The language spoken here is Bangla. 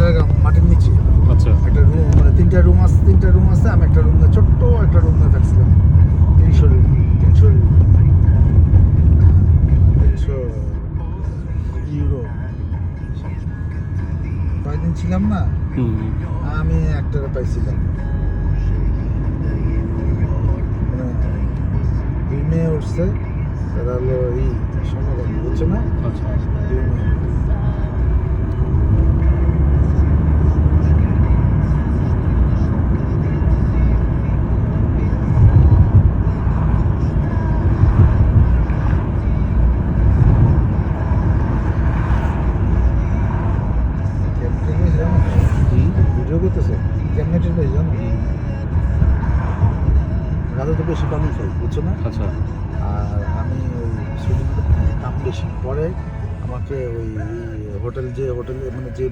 জায়গা মাটির নিচে। আচ্ছা একটা রুম, মানে তিনটা রুম আছে। আমি একটা রুমে, ছোট্ট একটা রুমে থাকছিলাম। 300 ইউরো। কয়েকদিন ছিলাম না, আমি একটা পাইছিলাম। দুই মেয়ে উঠছে, তারা হলো এই সমকাল, বুঝছো না? আচ্ছা দুই মেয়ে। ভিডিও করতেছে কেমনে ট্রেন পাই জানো? রাতে তো বেশি পানি খাই, বুঝছো না? আচ্ছা আর আমি ওই শুটিং কাম বেশি পরে আমাকে ওই হোটেলে মানে যে